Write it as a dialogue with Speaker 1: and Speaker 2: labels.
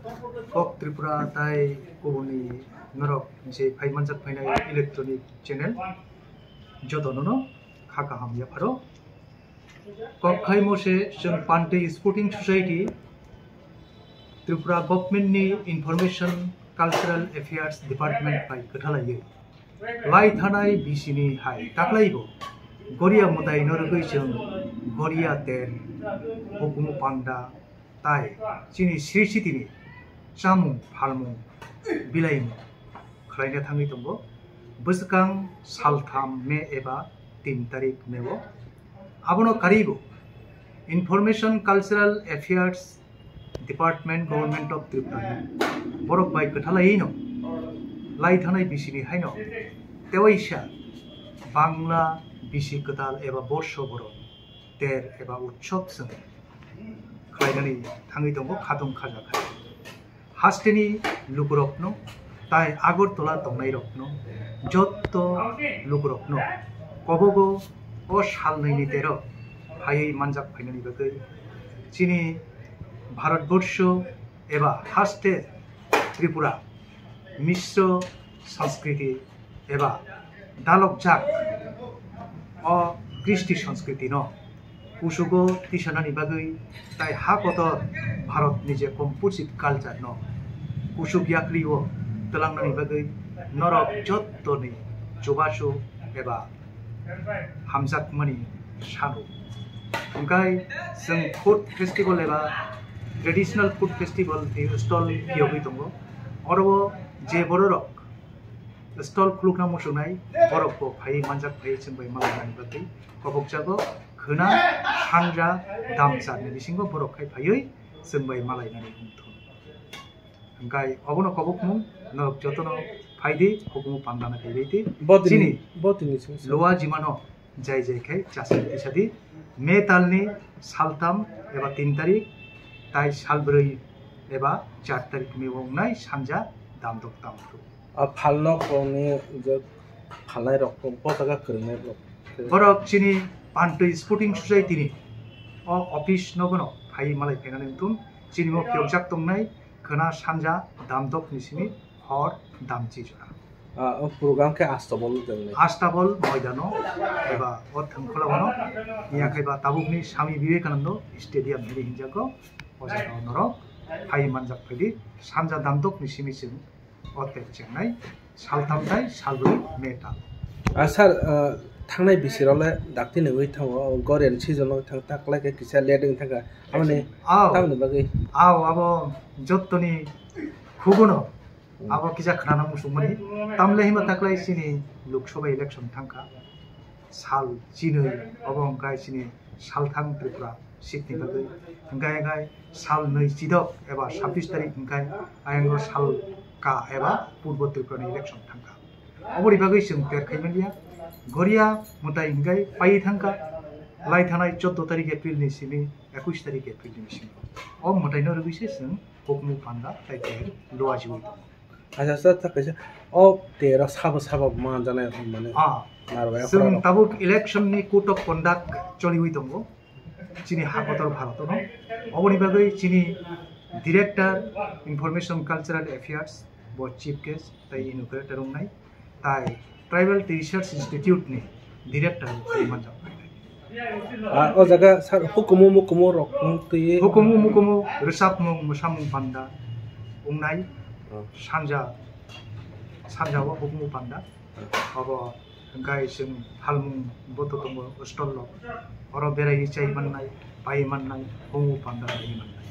Speaker 1: Kok Tripura tai kubuni norok je phaimanjak phainai electronic channel jotono khaka hamya pharo kok khaimo se jong Pante Sporting Society Tripura government ni Information Cultural Affairs Department pai kathalai lai thanai bisini hai taklaibo Goria mutai norgoi jong Goria ter hukumu panda tai chini siri Samung Palmung Bilaim Khlaina thangi tongo Busukang Saltham Me eba 3 tarik mewo abono karibo Information Cultural Affairs Department Government of Tripura borok bai kathalai no lai thanai bisini haino tewaisa Bangla bisi katal eba borsho borok ter eba utsob sung khlainani thangi tongo khadong khaja khai Hasteni lukurokno, tai Agartala tongnai rokno, jotto lukurokno, kobogo o salnaini tero, hai manjak phainani bagai, chini Bharatborsho eba haste Tripura, Mishro Sanskriti eba Dalokjak o Kristi Sanskriti no, Kusugo Tishanani bagai, tai hakotor Bharat nije composite culture no. Kusuk yakriwo telangnani bagai norok jottoni jobasu eba hamjak mani sanu engkai जों food festival eba traditional food festival stall yogoi tongo orobo je borok stall khulukna musunai borok ko phai manjak phai chengbai malani bagai kobokjago khona hanja damsa ni bisingo borok khai phaioi chengbai malainani umthon Engkai abono kobokmu norok jotono phaidi hukumu pandana kaireiti chini loa jimano jai jai khai chasai tisadi me talni saltam eba 3 tarik tai salbroi eba 4 tarik mewongnai sanja damdok tamtu
Speaker 2: phalno kone je phalai rok potaka krnai rok
Speaker 1: borok chini Pante Sporting Society ni o office nogono phai malai phainani tun chini mo pyokjak tongnai khana sanja damdok nisini hor damchi jora
Speaker 2: program ke astabol
Speaker 1: moidano eba o thangkholabono iya khaiba tabukni Swami Vivekananda stadium hiri hinjago ojago norok phai manjak phaidi sanja damdok nisimi sing o tek chengnai saltamtai salbui meta
Speaker 2: sir थांनाय बिसोरावलाय दाक्ति नङै थाङो गरेन सिजनाव थां ताकलाय के किसा लेदों थांगा आमाने तामनो बागै
Speaker 1: abo jottoni khugono abo kisa khana musumani tamle hima taklai sini Lok Sabha election thangka sal chini abo ngai sini salthang Tripura sitni bagai ngai sal nei chidok eba 26 tarik ngai ayango sal ka eba purbo Tripura election thangka obori bagai sing ter khaimelia Goria mutai ngai pai thangka lai thanai 14 tarik April ni sini 21 tarik April ni sini o mutai no rubise sing hukumu panda tai ter loa jiwi
Speaker 2: acha sa ta kaisa o tera saba ma jane mane narwa
Speaker 1: sing tabuk election ni code of conduct choli hui tongo chini hakotor bharat no oboni bagai chini director information cultural affairs bo chief guest tai inaugurator ngai tai Tribal Research Institute ni director manjak
Speaker 2: o jaga sar hukumu rok tui
Speaker 1: hukumu resap musamung panda ungnai sanja wa hukumu panda abo ngai sing halmung boto tongo stollo oro berai chai mannai pai mannai hukumu panda ni mannai